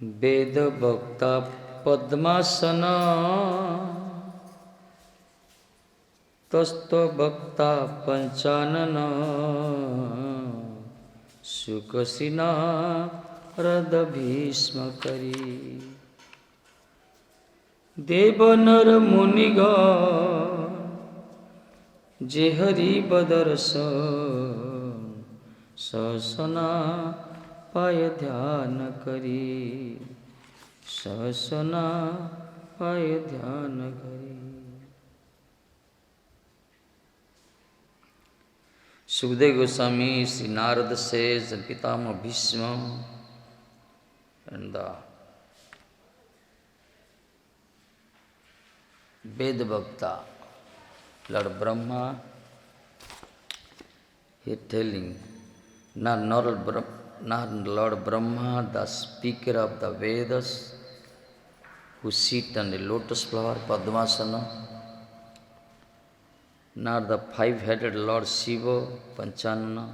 वेद भक्ता पद्मासना तस्त्व भक्ता पंचानना सुखसिना रद भीष्म करी देव नर मुनिगण जे हरि बदर्शन सहसना पाय ध्यान करी सहसना पाय ध्यान करी। Sukhdev Goswami, Sri Narada says, and Pitama Bhishma and the Ved Bhakta, Lord Brahma, he is telling, not Lord Brahma, the speaker of the Vedas, who sit on the lotus flower, Padmasana, nor the five-headed Lord Shiva, Panchanana,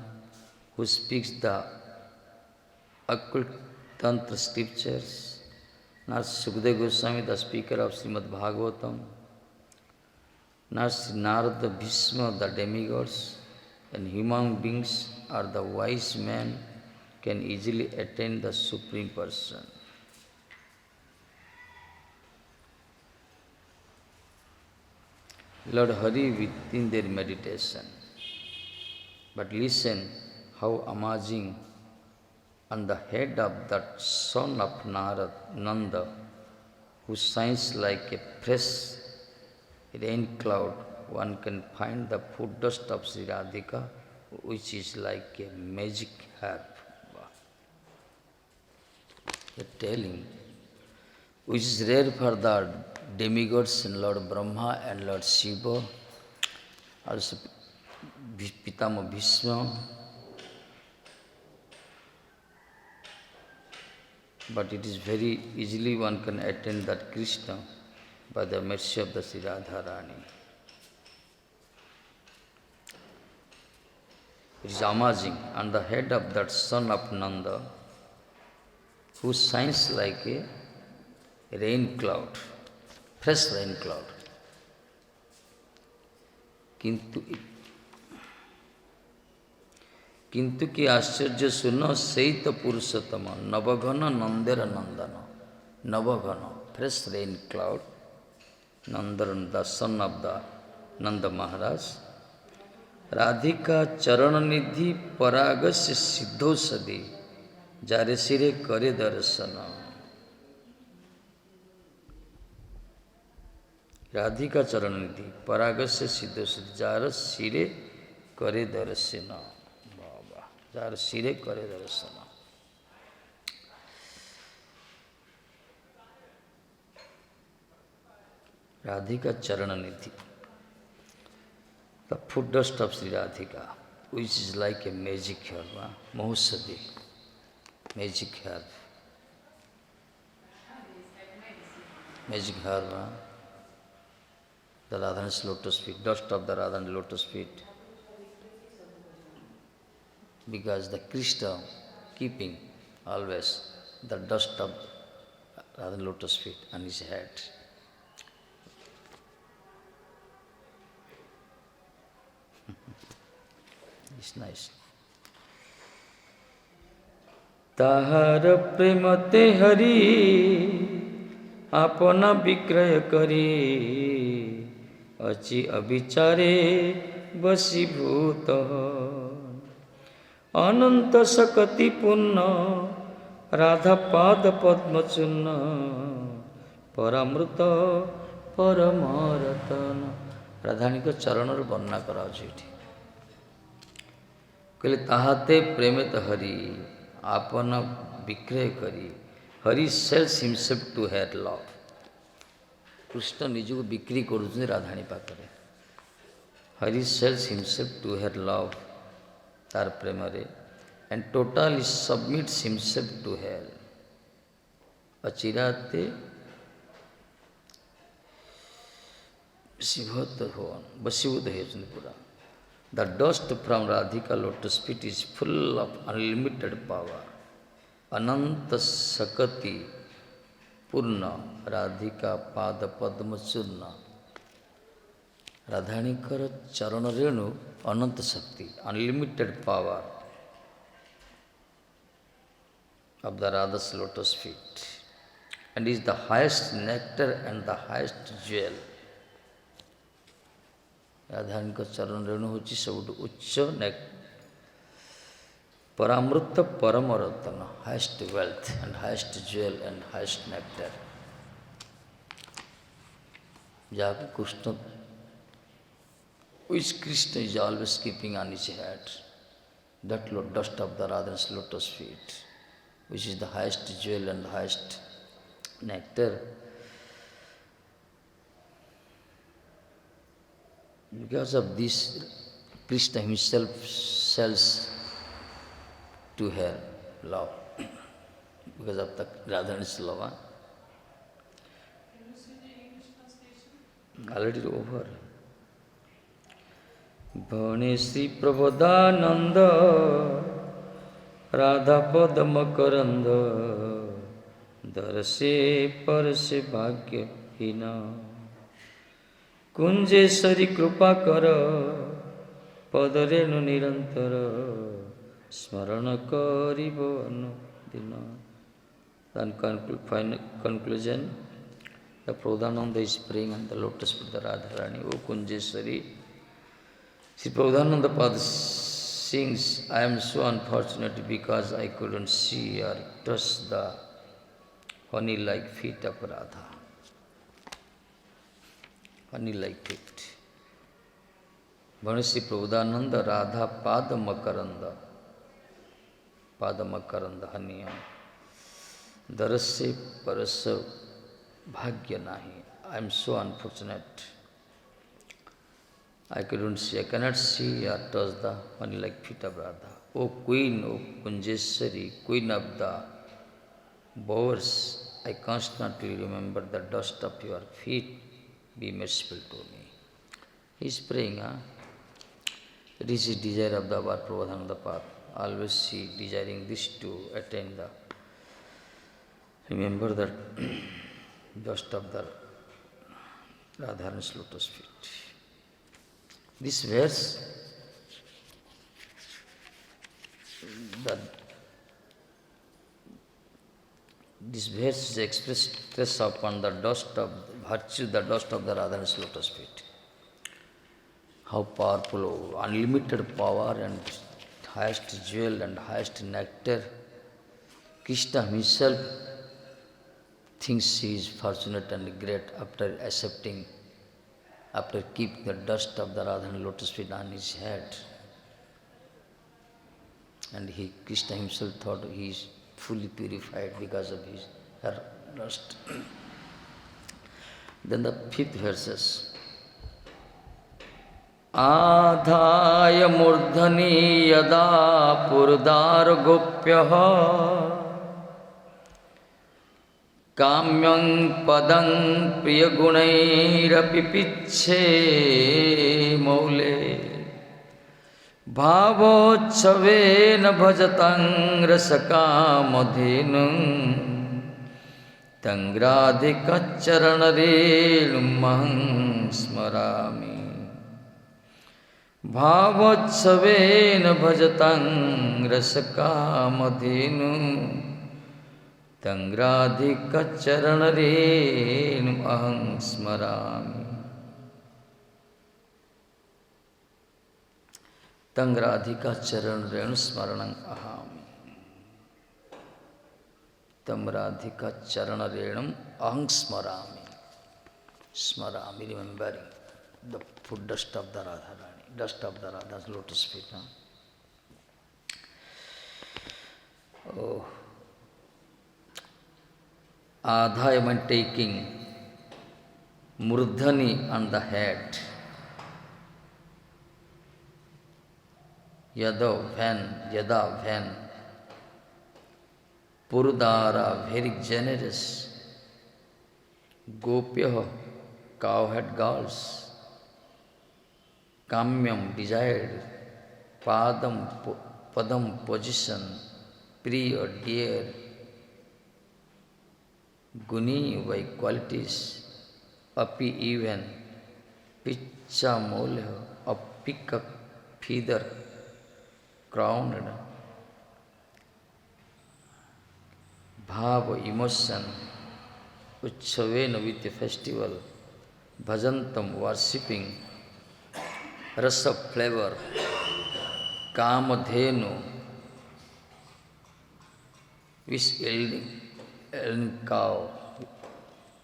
who speaks the occult Tantra scriptures, nor Sukadeva Goswami, the speaker of Srimad Bhagavatam, nor Sri Narada Bhishma, the demigods, and human beings or the wise men can easily attain the Supreme Person. Lord Hari within their meditation. But listen how amazing on the head of that son of Nanda, who shines like a fresh rain cloud, one can find the foot dust of Sri Radhika, which is like a magic herb. They are telling, which is rare for the demigods and Lord Brahma and Lord Shiva, also Pitama Bhishma. But it is very easily one can attain that Krishna by the mercy of the Sri Radharani. It is amazing on the head of that son of Nanda, who shines like a rain cloud, fresh rain cloud. किंतु की आश्चर्य सुनो सहित पुरुषोत्तम नवघन नंदेर नंदन नवघन fresh rain cloud Nandaran, the son of the Nanda Maharaj, Radhika Charananidhi Paragasya Siddhosadi Jare Sire Kare Darasana. Radhika Charananidhi Paragasya Siddhosadi Jare Sire Kare Darasana. Jare Sire Kare Darasana. Radhika Charananidhi, the foot dust of Sri Radhika, which is like a magic herb, Mahusadi, magic herb. Magic herb, the Radhana's lotus feet, dust of the Radhana's lotus feet. Because the Krishna keeping always the dust of Radhana's lotus feet on his head. It's nice. Tahar premate hari apana vikraya kari achi abhichare vasibhuta ananta sakati punna radha pada padma chunna paramruta paramaratana. Radhani ko charanor banna କରାଉଛି ଏଠି कहले ताहाते प्रेमित हरि आपन विक्रय करी Hari sells himself to her love. Krishna निजको बिक्री करुछन् राधानी पाखरे. Hari sells himself to her love तार प्रेम रे and totally submits himself to her. अचिराते वशीभूत हेछन् पुरा. The dust from Radhika lotus feet is full of unlimited power. Ananta Sakati Purna Radhika Pada Padma Churna. Radhanikara Charana Renu Ananta Shakti, unlimited power of the Radha's lotus feet, and is the highest nectar and the highest jewel. Radhanikara Charana Renu hochi sabutu uchcha nectar, Paramrita Paramaratana, highest wealth and highest jewel and highest nectar. Jaku Krishna, which Krishna is always keeping on his head, that dust of the Radha's lotus feet, which is the highest jewel and the highest nectar. Because of this, Krishna himself sells to her love, because of the Radha's love. Already over. Bhane Sri Prabodhananda Radha-Madhava-Kunjabihari Darse Parse Bhagya Hina Kunjesari Krupa Kara Padarenu Nirantara Smarana Karibo Anudina. Then conclusion, the Prabodhananda is praying on the lotus feet of the Radharani. O Kunjesari, Sri Prabodhananda Pad sings, I am so unfortunate because I couldn't see or touch the honey-like feet of Radha. Honey-like feet. Sri Prabodhananda Radha Padamakaranda honey. Darase Parasa Bhagya Nahi. I am so unfortunate. I cannot see or touch the honey-like feet of Radha. O Queen, O Kunjesari, Queen of the bowers, I constantly remember the dust of your feet. Be merciful to me. He is praying, it is the desire of the Prabodhananda path. Always he desiring this to attain the. Remember that dust of the Radharani's lotus feet. This verse, is expressed upon the dust of virtue, the dust of the Radharani's lotus feet. How powerful, unlimited power and highest jewel and highest nectar. Krishna himself thinks he is fortunate and great after keeping the dust of the Radharani lotus feet on his head. And Krishna himself thought he is fully purified because of her dust. Then the fifth verses. Adhaya murdhani yada purdar gopyaha Kamyang padang priyagunairapi pichhe maule Bhavotsavena bhajatang rasakamadhenum Tangradhikaccharanarelumahang smarami Bhavotsavena bhajatang rasakamadhenum Tangradhikaccharanarelum ahang smarami. Tangradhikaccharanarelum smaranam ahami. Tangradhikaccharanarelum ahang smarami. Smarami, remembering the foot dust of the Radharani, dust of the Radha's lotus feet. Oh. Adhayam and taking murdhani on the head. Yada when Purdara, very generous. Gopya, cowhead girls. Kamyam, desired. Padam, position. Pri or dear, Guni by qualities, Api even, Picha Molho, a pick up feather crowned, Bhava emotion, Uchavena with a festival, Bhajantam worshipping, Rasa flavor, Kamadhenu, which yielding cow,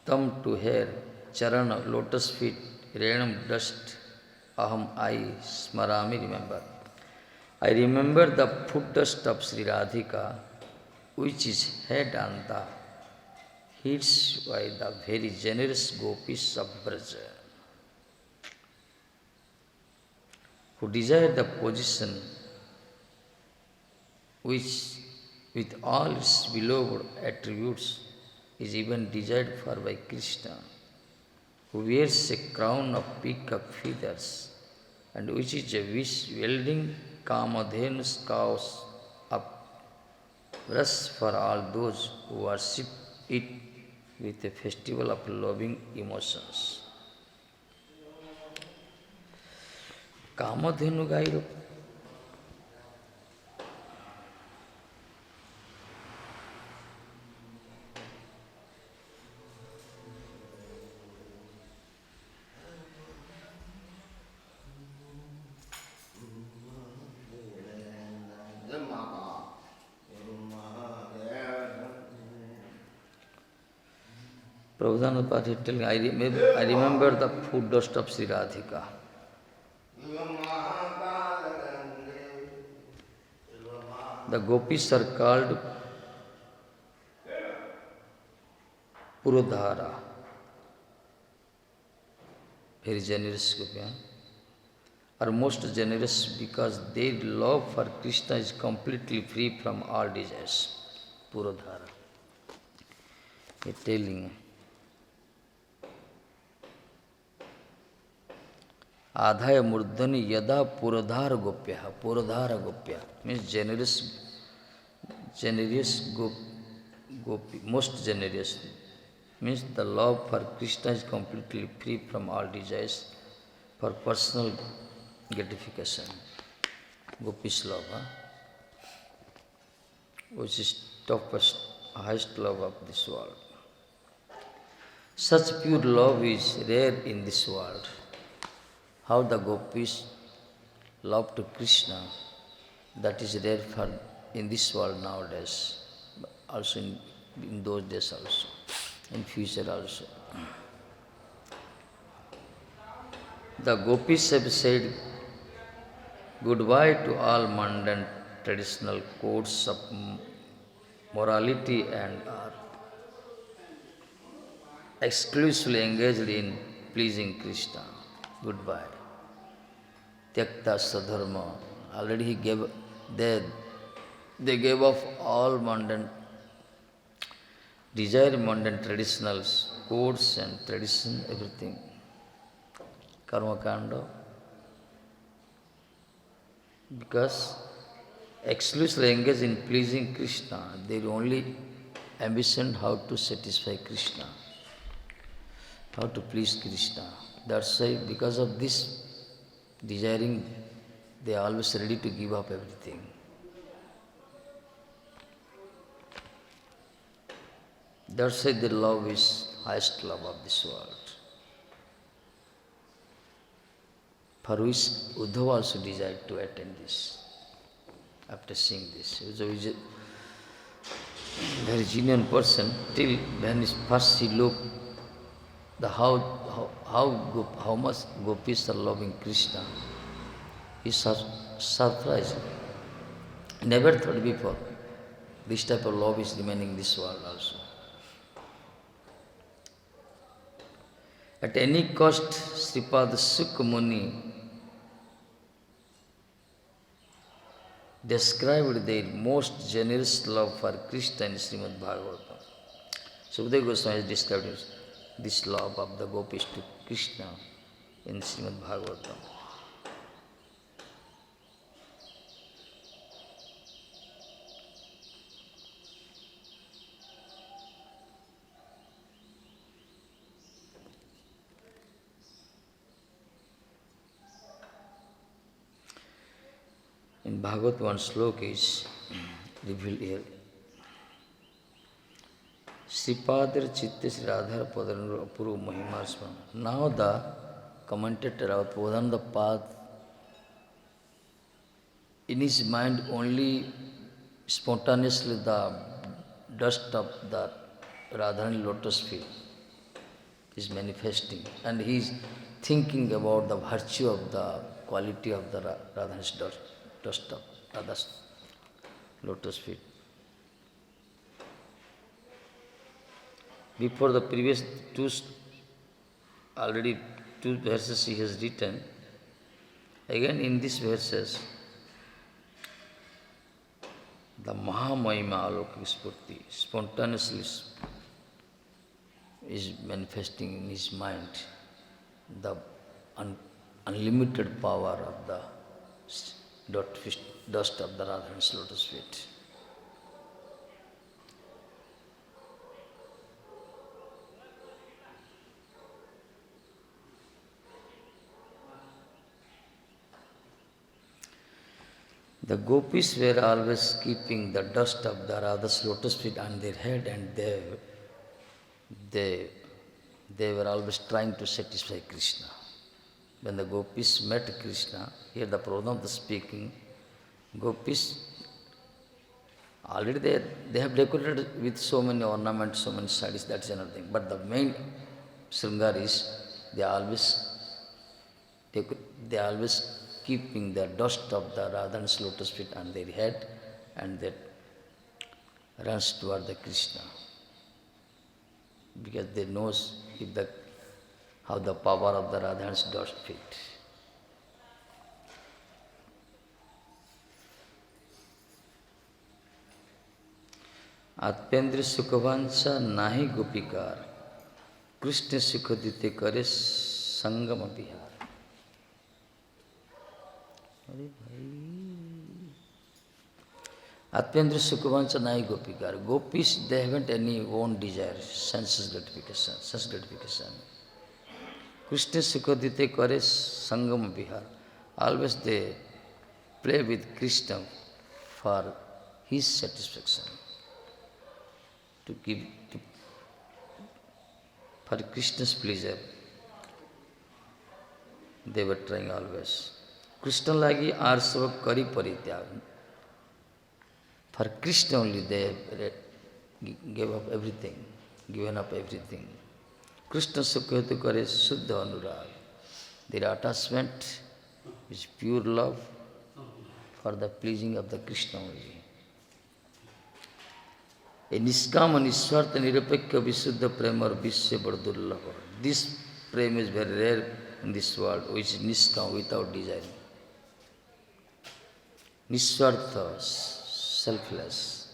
thumb to hair, charana, lotus feet, renam dust, aham I, smarami remember. I remember the foot dust of Sri Radhika, which is head and the hits by the very generous gopis of Braja, who desire the position which with all its beloved attributes is even desired for by Krishna, who wears a crown of peacock feathers, and which is a wish wielding Kamadhenu's cows of rus for all those who worship it with a festival of loving emotions. Kamadhenu gairo Prabhupada Pati telling, I remember the food dust of Sri Radhika. The gopis are called Purodhara, very generous gopis, are most generous because their love for Krishna is completely free from all desires. Purodhara. He telling, Adhaya Murdhani Yada Purodhara Gopya means generous gopi, most generous, means the love for Krishna is completely free from all desires for personal gratification. Gopi's love, which is toughest, highest love of this world. Such pure love is rare in this world. How the gopis love to Krishna, that is rare for in this world nowadays, also in those days also, in future also. The gopis have said goodbye to all mundane traditional codes of morality and are exclusively engaged in pleasing Krishna. Goodbye. Tyakta sadharma. Already he gave, they gave up all mundane, desire mundane traditionals, codes and tradition, everything. Karma kanda. Because exclusively engaged in pleasing Krishna, their only ambition how to satisfy Krishna, how to please Krishna. That's why because of this desiring, they are always ready to give up everything. That's why their love is highest love of this world. For which Uddhava also desired to attend this. After seeing this, he was a very genuine person. Till when first he looked the how much gopis are loving Krishna, he surprised. Never thought before this type of love is remaining in this world also. At any cost, Sripad Sukha Muni described their most generous love for Krishna in Srimad Bhagavatam. Sukadeva Goswami has described this love of the gopis to Krishna in Srimad Bhagavatam. In Bhagavad one slok is revealed here. Sripadir Chitte Sri Radhar Padanur Apuru Mahimarsman. Now the commentator of Pradhan the path, in his mind only spontaneously the dust of the Radharani lotus feet is manifesting, and he is thinking about the virtue of the quality of the Radharani's dust of Radha's lotus feet. Before the previous already two verses he has written. Again in these verses, the Mahamahima Alokika Spurti spontaneously is manifesting in his mind the unlimited power of the dust of the Radharani's lotus feet. The gopis were always keeping the dust of the Radha's lotus feet on their head, and they were always trying to satisfy Krishna. When the gopis met Krishna, here the Pradhan is speaking, gopis, already they have decorated with so many ornaments, so many sarees, that's another thing. But the main Sringar is, they always keeping the dust of the Radharani's lotus feet on their head, and that runs toward the Krishna. Because they knows how the power of the Radharani's dust feet. Atpendra Sukhavancha nahi gopikar, Krishna Sukhadite kare sangama bihar. Atpendra Sukhavancha nahi gopikar. Gopis, they haven't any own desire, sense gratification. Krishna Sukhadite kare sangama bihar. Always they play with Krishna for his satisfaction. For Krishna's pleasure, they were trying always. Krishna lagi arsava kari parityag. For Krishna only they gave up everything, given up everything. Krishna sukhayatu kare suddha anurag. Their attachment is pure love for the pleasing of the Krishna only. A niskama niswartha nirapekya visuddha prema or visya bardurlabha. This prema is very rare in this world, which is niskama, without desiring. Niswartha, selfless.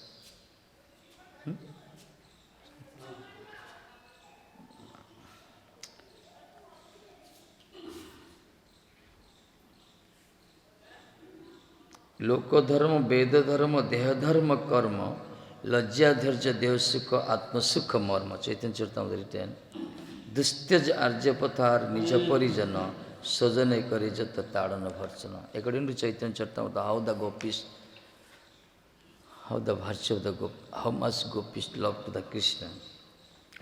Lokodharma, Vedadharma, Dehadharma, Karma, Lajja Dharja Devasukha, Atma Sukha Marma, Chaitanya Charitamrita written. Dustyaj Arjapathar Nijaparijana, Sajane Karijata Tadana Bharchana. According to Chaitanya Charitamrita, how the gopis, how the virtue of the gopis, how much gopis love to the Krishna.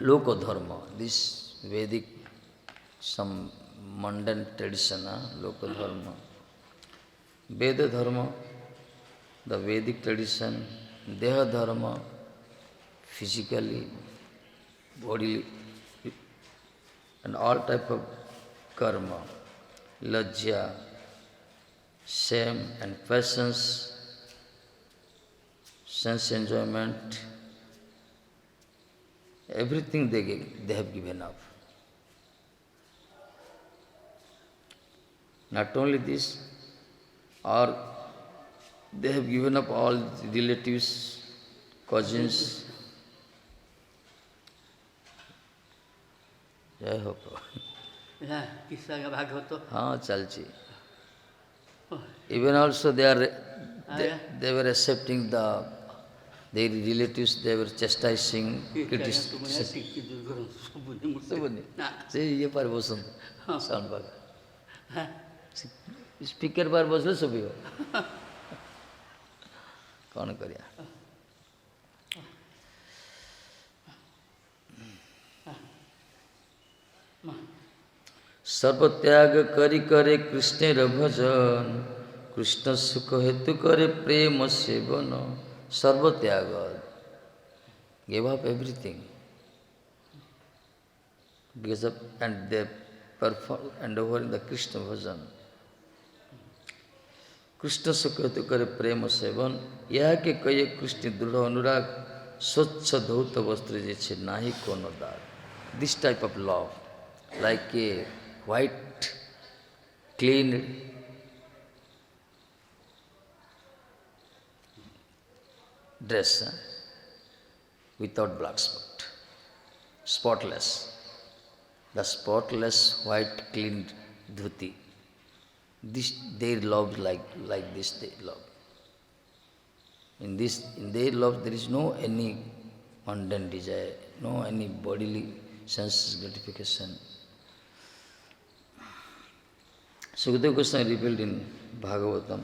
Lokodharma, this Vedic, some mundane tradition, Lokodharma. Veda Dharma, the Vedic tradition, Deha Dharma, physically, bodily, and all type of karma, lajja, shame and passions, sense enjoyment, everything they have given up. Not only this, or they have given up all relatives, cousins. Jai Ho Prabhu. हाँ चलची. Even also they were accepting their relatives. They were chastising, criticizing. See, ये पर बोल सुन. Sound bag. Speaker पर बोल लो सभी हो. कौन करिया सर्व त्याग करी करे कृष्ण भजन कृष्ण सुख हेतु करे प्रेम सेवन सर्व त्याग gave up everything because of and they perform and over in the Krishna bhajan Krishna सुख हेतु करे प्रेम सेवन यह के कहे कृष्ण दृढ़ अनुराग स्वच्छ धौत वस्त्र जे छे नाही कोनो दाग this type of love like a white clean dress without black spot spotless the spotless white clean dhuti this they love like this they love in their love there is no any mundane desire no any bodily sense gratification. Sukadeva Goswami revealed in Bhagavatam,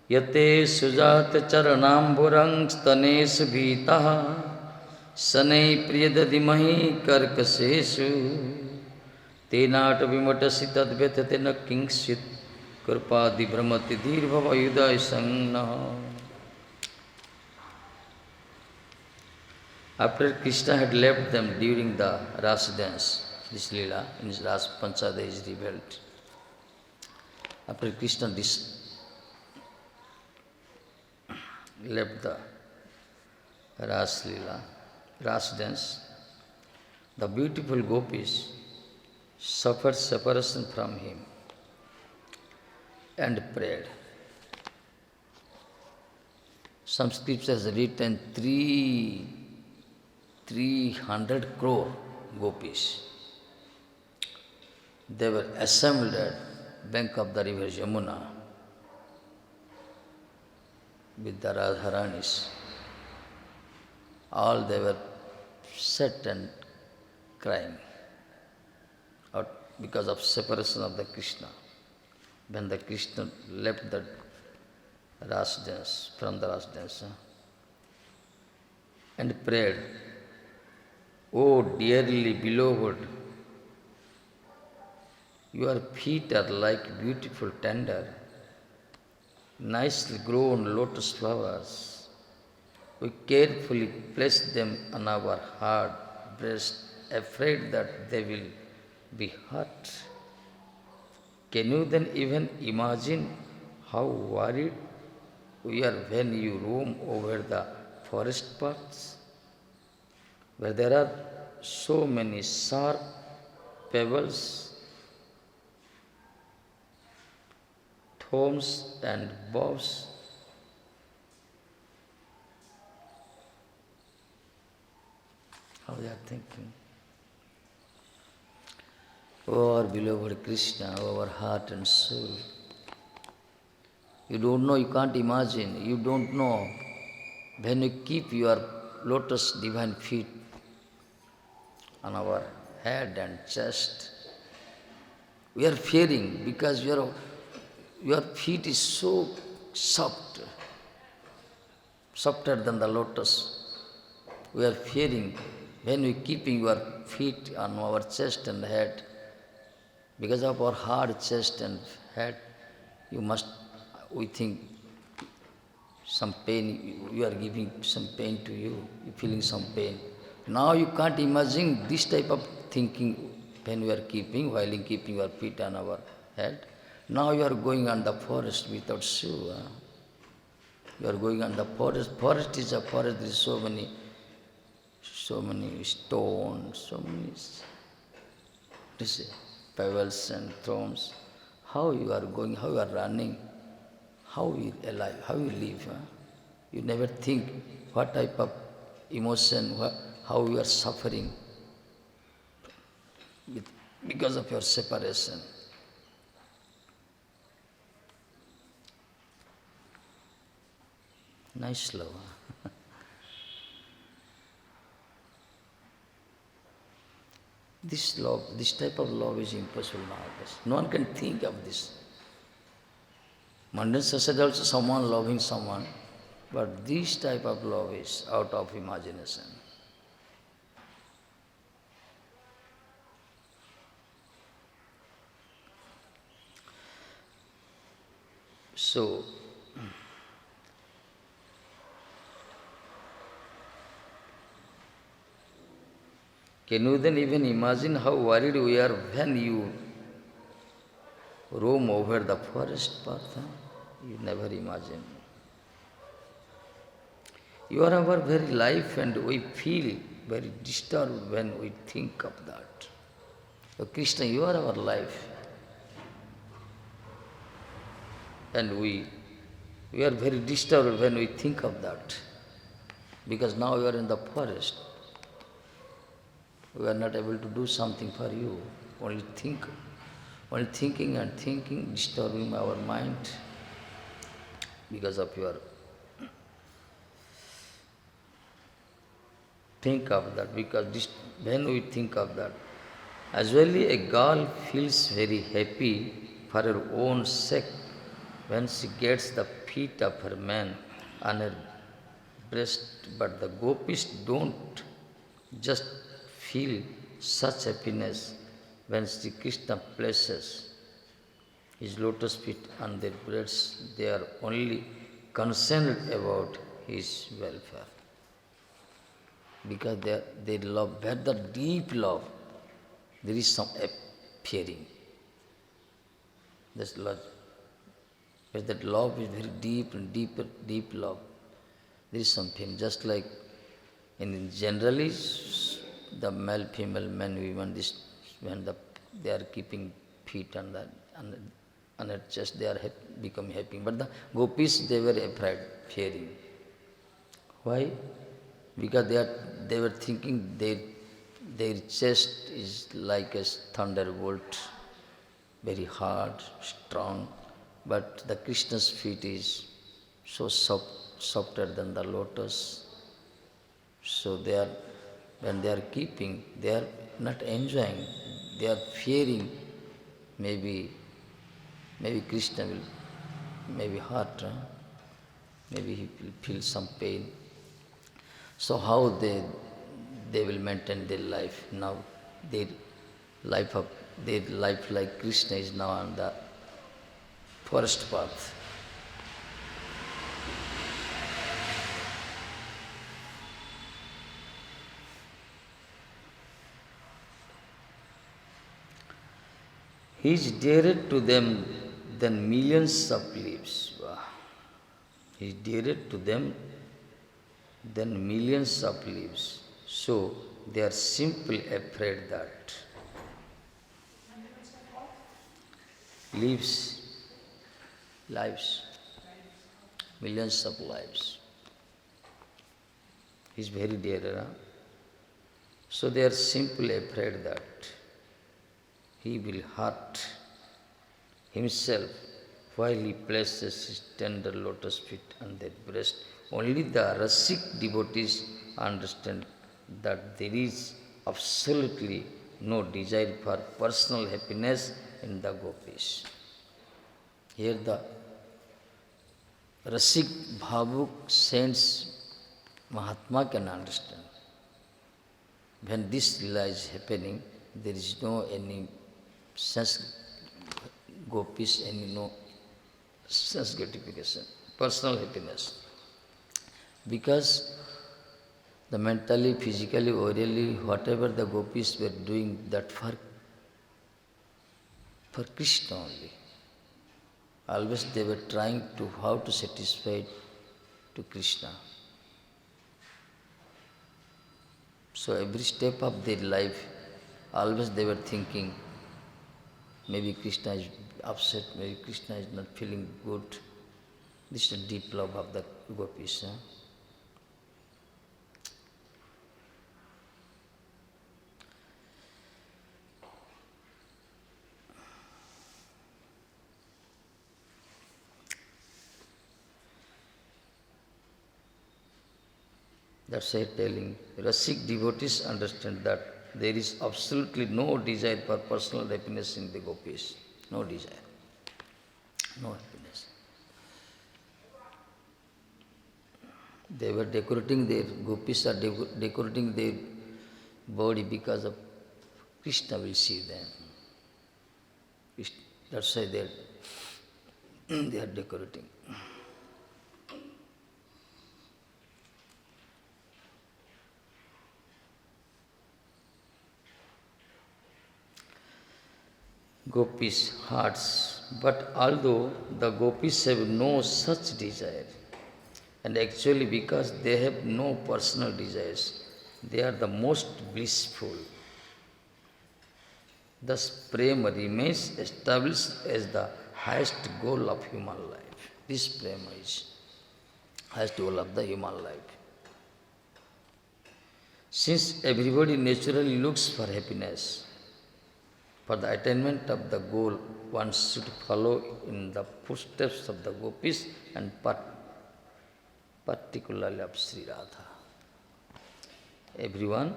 Yate sujat charanamburang stanesu bhitaha sanai priyadadimahi karkasesu tenat vimatasi tadvetate na kingsit karpadi brahmati dhirvava yudai sangna. After Krishna had left them during the rasa dance, this Leela in his rasa panchada is revealed. After Krishna left the Ras Leela, Ras dance, the beautiful gopis suffered separation from him and prayed. Some scriptures written 300 crore gopis. They were assembled at bank of the river Yamuna with the Radha-Ranis. All they were set and crying out because of separation of the Krishna. When the Krishna left the Ras dance, from the Ras dance, and prayed, "O dearly beloved, your feet are like beautiful, tender, nicely grown lotus flowers. We carefully place them on our hard breast, afraid that they will be hurt. Can you then even imagine how worried we are when you roam over the forest paths, where there are so many sharp pebbles, thorns and boughs? How they are thinking? Oh, our beloved Krishna, our heart and soul. You don't know, you can't imagine, you don't know. When you keep your lotus divine feet on our head and chest, we are fearing because your feet is so soft, softer than the lotus. We are fearing when we keeping your feet on our chest and head, because of our hard chest and head, we think some pain, you are giving some pain to you, you feeling some pain. Now you can't imagine this type of thinking when we are while keeping your feet on our head. Now you are going on the forest without shoe. You are going on the forest. Forest is a forest, there is so many stones, so many pebbles and thorns. How you are going, how you are running, how you alive, how you live. You never think what type of emotion, how you are suffering because of your separation. Nice love. This love, this type of love is impossible nowadays. No one can think of this. Mundane society also, someone loving someone, But this type of love is out of imagination. So, can you then even imagine how worried we are when you roam over the forest path? Huh? You never imagine. You are our very life and we feel very disturbed when we think of that. So Krishna, you are our life. And we are very disturbed when we think of that. Because now you are in the forest. We are not able to do something for you. Only thinking and thinking, disturbing our mind because of your. Think of that, because when we think of that, usually a girl feels very happy for her own sake when she gets the feet of her man on her breast, but the gopis don't just feel such happiness when Sri Krishna places his lotus feet on their breasts. They are only concerned about his welfare. Because they love, where the deep love, there is some fearing. That's love. Where that love is very deep and deep love, there is something. Just like in generally, the male, female, men, women, when they are keeping feet on their chest, they are become happy. But the gopis, they were afraid, fearing. Why? Because they were thinking their chest is like a thunderbolt, very hard, strong, but the Krishna's feet is so softer than the lotus. So when they are keeping, they are not enjoying, they are fearing. Maybe Krishna will maybe hurt, maybe he will feel some pain. So how they will maintain their life now? Their life like Krishna is now on the forest path. He is dearer to them than millions of leaves. Wow. He is dearer to them than millions of leaves. So they are simply afraid that lives, millions of lives. He is very dear. So they are simply afraid that he will hurt himself while he places his tender lotus feet on their breast. Only the rasic devotees understand that there is absolutely no desire for personal happiness in the gopis. Here the Rasik Bhavuk saints Mahatma can understand. When this lila is happening, there is no any sense gopis, no sense gratification, personal happiness. Because the mentally, physically, orally, whatever the gopis were doing, that for Krishna only. Always they were trying to how to satisfy to Krishna. So every step of their life, always they were thinking, maybe Krishna is upset, maybe Krishna is not feeling good. This is the deep love of the gopis. That's why telling Rasik devotees understand that there is absolutely no desire for personal happiness in the gopis. No desire. No happiness. They were decorating their, gopis are decorating their body because of Krishna will see them. That's why they are decorating. Gopis' hearts. But although the gopis have no such desire, and actually because they have no personal desires, they are the most blissful. Thus, prema remains established as the highest goal of human life. This prema is highest goal of the human life. Since everybody naturally looks for happiness, for the attainment of the goal, one should follow in the footsteps of the gopis and particularly of Sri Radha. Everyone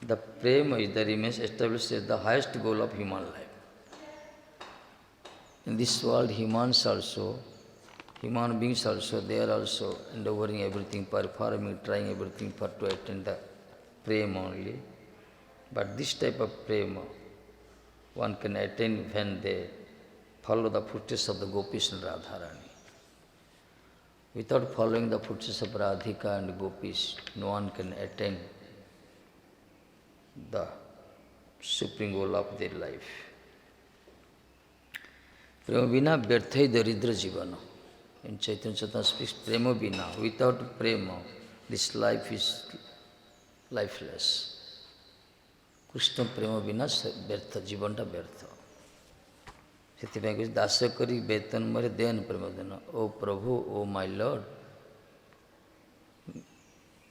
the prema is the remains established as the highest goal of human life. In this world, human beings also, they are also endeavoring everything, performing, trying everything to attain the prema only. But this type of prema, one can attain when they follow the footsteps of the gopis and Radharani. Without following the footsteps of Radhika and gopis, no one can attain the supreme goal of their life. Prema bina vyarthai daridra jivana. In Chaitanya Chaitanya speaks, prema bina, without prema, this life is lifeless. Krishna prema bina vyartha, jivanta vyartha. ସେଥିପାଇଁ କହୁଛି ଦାସ କରି ବେତନ ମରେ ଦେନ ପ୍ରେମ ଦେନ. ଓ ପ୍ରଭୁ, ଓ ମାଇ Lord,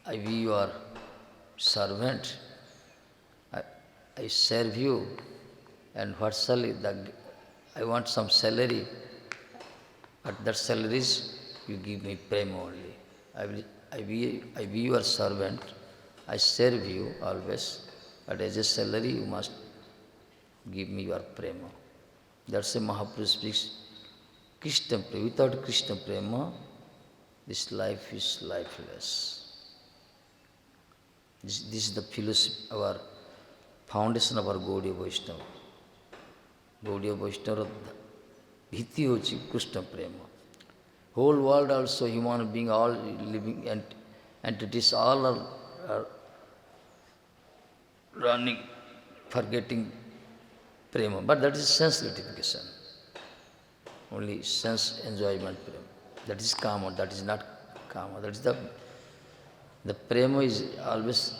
I be your servant. I serve you, and what shall I want some salary. At that salaries you give me prema only. I be your servant. I serve you always, but as a salary you must give me your prema. That's a Mahaprabhu speaks. Krishna prema. Without Krishna prema, this life is lifeless. This is the philosophy, our foundation of our Gaudiya Vaishnava. Gaudiya Vaishnava bhiti hochi Krishna prema. Whole world also, human being, all living entities, all are running, forgetting prema. But that is sense gratification. Only sense enjoyment prema. That is kama, that is not kama. That is the prema is always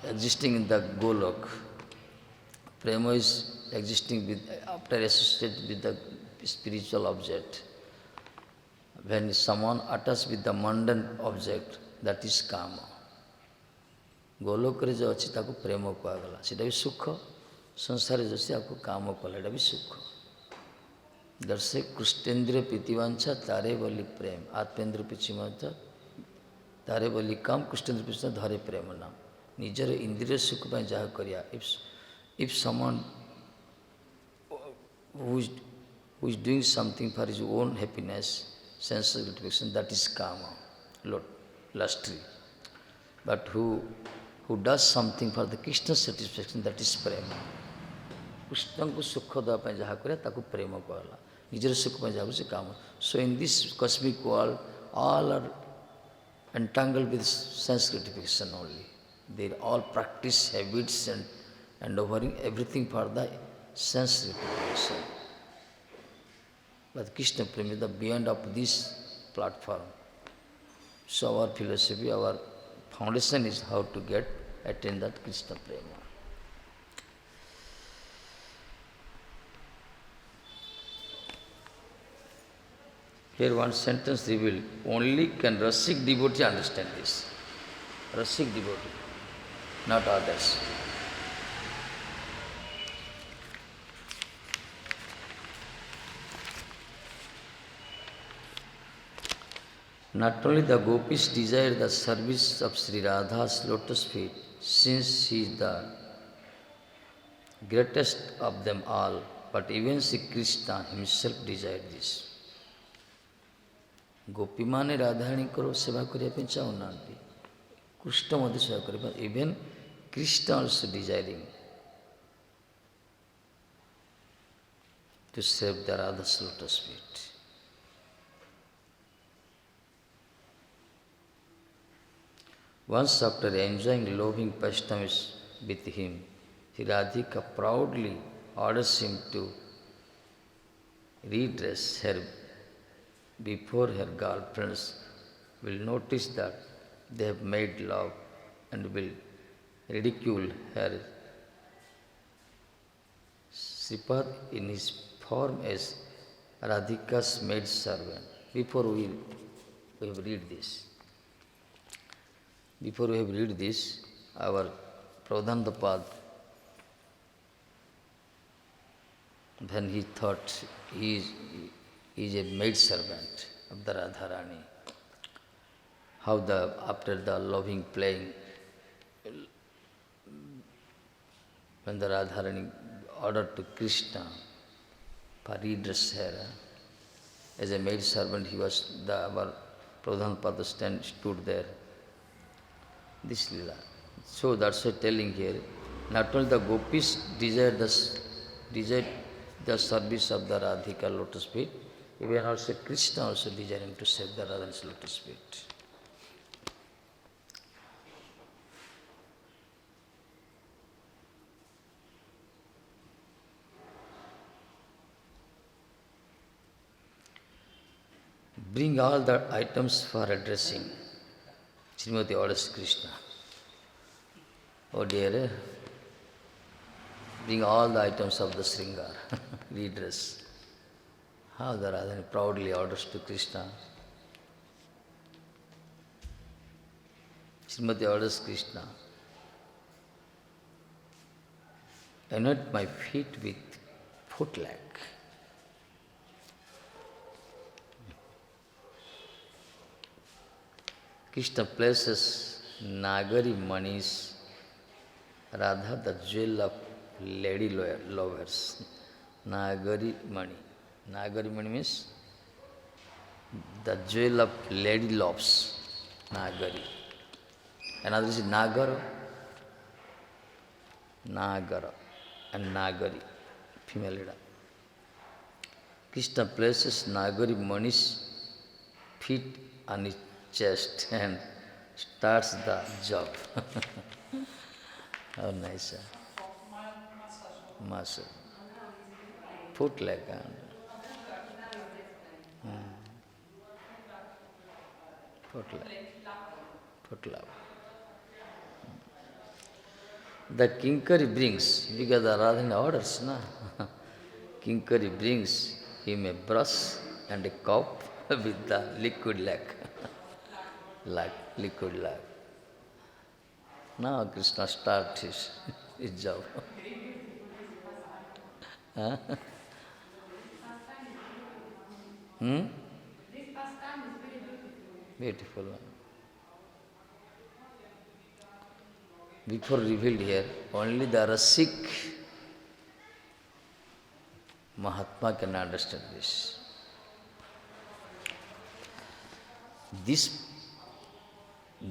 existing in the Golok. Prema is existing with, after associated with the spiritual object. When someone attached with the mundane object, that is kama. Golokre jo achi taku prema kuagala. Sita bi sukha. Sansare jo achi taku kama kuagala. Eta bi sukha. Darse Krishtendriya pritivancha tare bali prem. Atmendriya pichimancha tare bali kam Krishtendriya pichimancha dhare prema nam. Nijar indriya sukha pai jaha kariya. If someone who is doing something for his own happiness, sense gratification, that is kama, lustry. But who does something for the Krishna satisfaction, that is prema. Krishna ko sukha deva pai jaha kare taku prema kuhala. Nijar sukha pai jaha kare kama. So in this cosmic world, all are entangled with sense gratification only. They all practice habits and offering everything for the sense gratification. But Krishna prema is the beyond of this platform. So our philosophy, our foundation is how to attain that Krishna prema. Here one sentence revealed, only can Rasik devotee understand this. Rasik devotee, not others. Not only the gopis desire the service of Sri Radha's lotus feet, since she is the greatest of them all, But even Sri Krishna himself desired this. ଗୋପୀ ମାନେ ରାଧାରାଣୀଙ୍କର ସେବା କରିବା ପାଇଁ ଚାହୁଁନାହାନ୍ତି, କୃଷ୍ଣ ମଧ୍ୟ ସେବା କରିବା, even Krishna also desiring to serve the Radha's lotus feet. Once after enjoying loving pastimes with him, Sri Radhika proudly orders him to redress her before her girlfriends will notice that they have made love and will ridicule her. Sripad in his form as Radhika's maid servant. Before we have read this, our Pradhanapad, when he thought he is a maid servant of the Radharani, how after the loving playing, when the Radharani ordered to Krishna for redress her as a maid servant, he was our Pradhanapad stood there. This Lila. So that's why telling here, not only the gopis desired the service of the Radhika lotus feet, even also Krishna also desiring to serve the Radha's lotus feet. Bring all the items for addressing. Srimati orders Krishna. Oh dear, bring all the items of the Sringar, redress. How the Radharani proudly orders to Krishna. Srimati orders Krishna, anoint my feet with footlac. Krishna places Nagari Mani's Radha, the jewel of lady lovers. Nagari Mani. Nagari Mani means the jewel of lady loves. Nagari. Another is Nagara. Nagara and Nagari, female leader. Krishna places Nagari Mani's feet on his chest and starts the job. How nice. Massage. Foot like that. Foot love. The Kinkari brings, because the Radharani orders, na? Kinkari brings him a brush and a cup with the liquid lac. Liquid lac. Now Krishna starts his job. Huh? This pastime is very beautiful. Beautiful. Before revealed here, only the Rasik Mahatma can understand this. These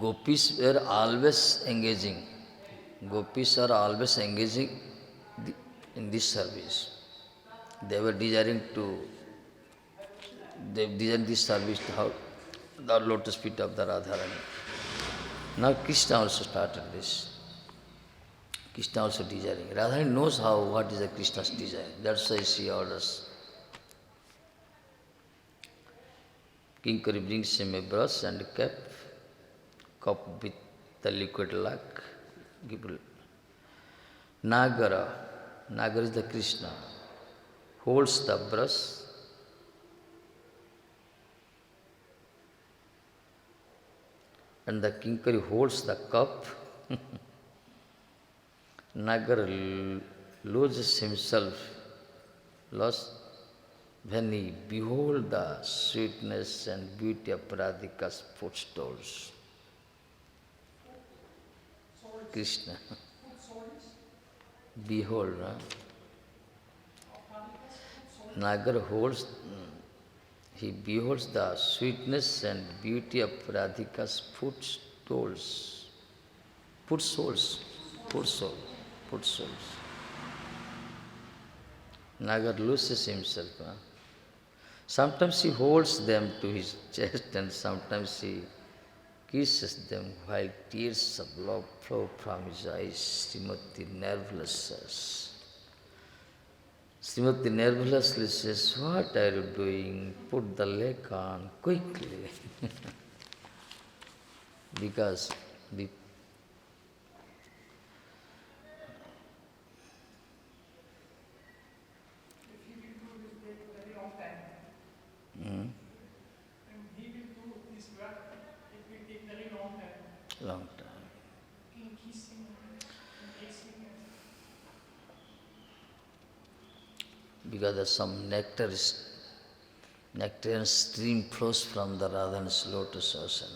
gopis were always engaging. Gopis are always engaging in this service. They were desiring this service to have the lotus feet of the Radharani. Now Krishna also started this. Krishna also desiring. Radharani knows what is the Krishna's desire. That's why she orders. Kinkari brings him a brush and a cup with the liquid lac. Nagara is the Krishna, holds the brush and the Kinkari holds the cup. Nagar loses himself when he beholds the sweetness and beauty of Radhika's footstools. Krishna. Behold, Nagar holds, he beholds the sweetness and beauty of Radhika's foot soles, foot soul, foot soles. Nagar loses himself. Sometimes he holds them to his chest and sometimes he kisses them while tears of love flow from his eyes. Srimati nervously says. Srimati nervously says, "What are you doing? Put the leg on quickly." Because the long time. Because there's some nectarian stream flows from the Radha's lotus ocean.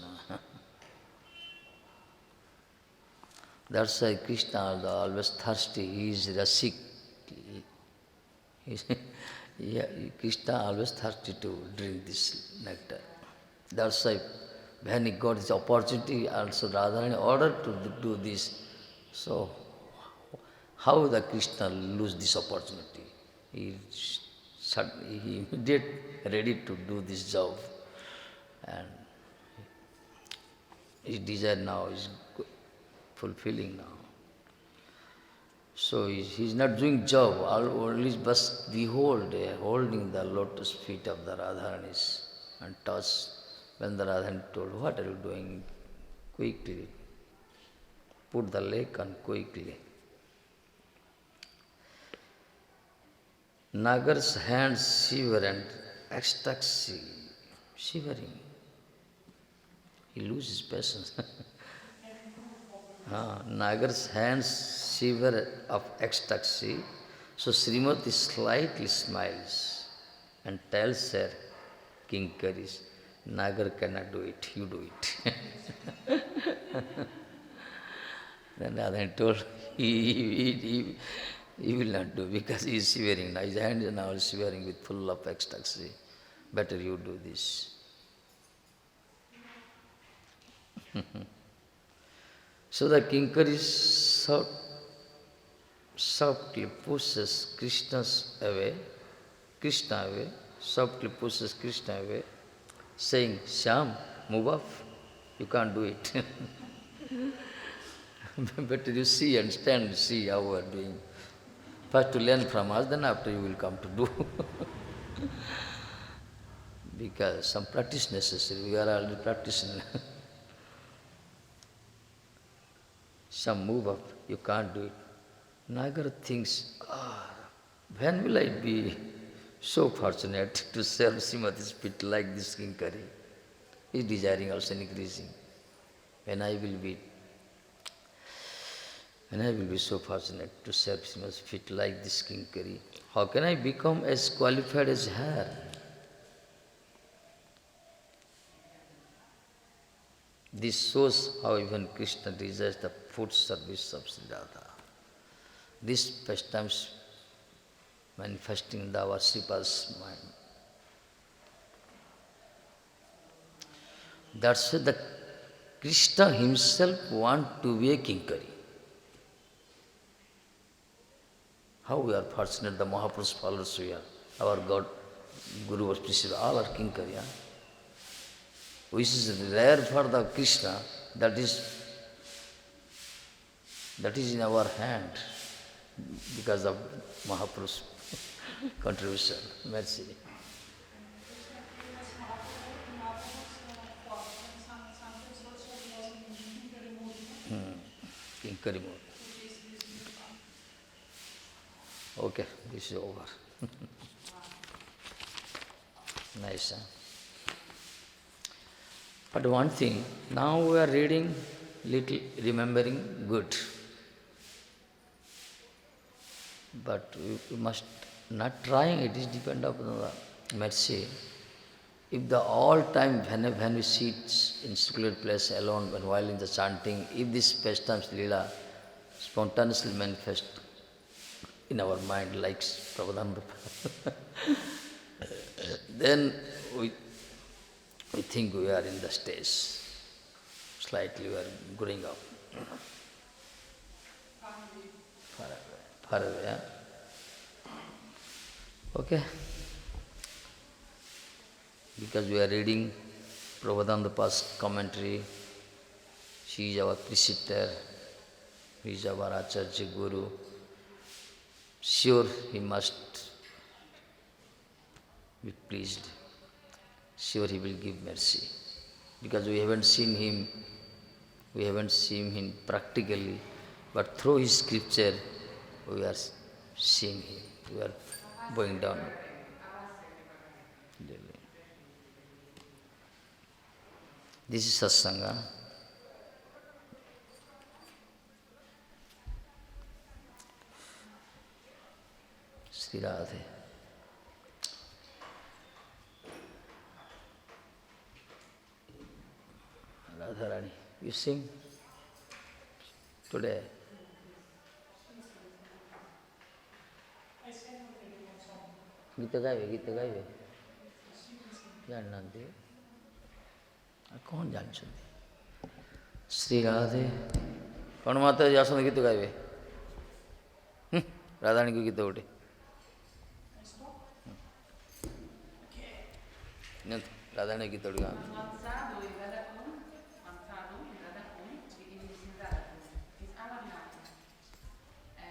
That's why Krishna is always thirsty. He is rasik. Yeah, Krishna always thirsty to drink this nectar. That's why when he got this opportunity, also Radharani ordered to do this. So, how the Krishna lose this opportunity? He immediately ready to do this job, and his desire now is fulfilling now. So he's not doing job, only just behold, holding the lotus feet of the Radharanis and touch. When the Radharani told, "What are you doing? Quickly, put the leg on quickly." Nagar's hands shiver and ecstasy, shivering. He loses patience. Nagar's hands shiver of ecstasy, so Srimati slightly smiles and tells her kinkaris, "Nagar cannot do it, you do it." Then Radha told, he will not do because he is shivering now. His hands are now shivering with full of ecstasy. Better you do this. So the kinkari softly pushes Krishna away, softly pushes Krishna away, saying, "Shyam, move off, you can't do it." Better you see and stand, see how we are doing. First to learn from us, then after you will come to do. Because some practice necessary, we are already practicing. Some move up, you can't do it. Nagar thinks, when will I be so fortunate to serve Srimati's feet like this kinkari? His desiring also increasing. When I will be so fortunate to serve Srimati's feet like this kinkari, how can I become as qualified as her? This shows how even Krishna desires the foot service of Sri Radha. This pastimes manifesting the Vasipa's mind. That's why the Krishna himself want to be a kinkari. How we are fortunate, the Mahapurush followers we are. Our God, Guru was preserved, all are kinkari. Which is rare for the Krishna, that is in our hand because of Mahapurush's contribution. Mercy. Kinkari mode. Okay, this is over. Nice, huh? But one thing, now we are reading little, remembering good. But we must not trying, it is depend upon the mercy. If the all time when we sit in secluded place alone while in the chanting, if this pastimes lila spontaneously manifest, in our mind likes Prabhupada. Then we think we are in the stage. Slightly we are growing up. Far away, yeah? Okay? Because we are reading Prabhupada past commentary. She is our preceptor. He is our Acharya Guru. Sure, he must be pleased. Sure, he will give mercy. Because we haven't seen him practically, but through his scripture, we are seeing him. We are going down. This is satsanga. Sri Radha. Radharani, you sing today? गीत गाइबे जानते कौन जान श्री राधे कौन माता जी आसन गीत गाइबे राधाणी को गीत गोटे राधाणी गीत गा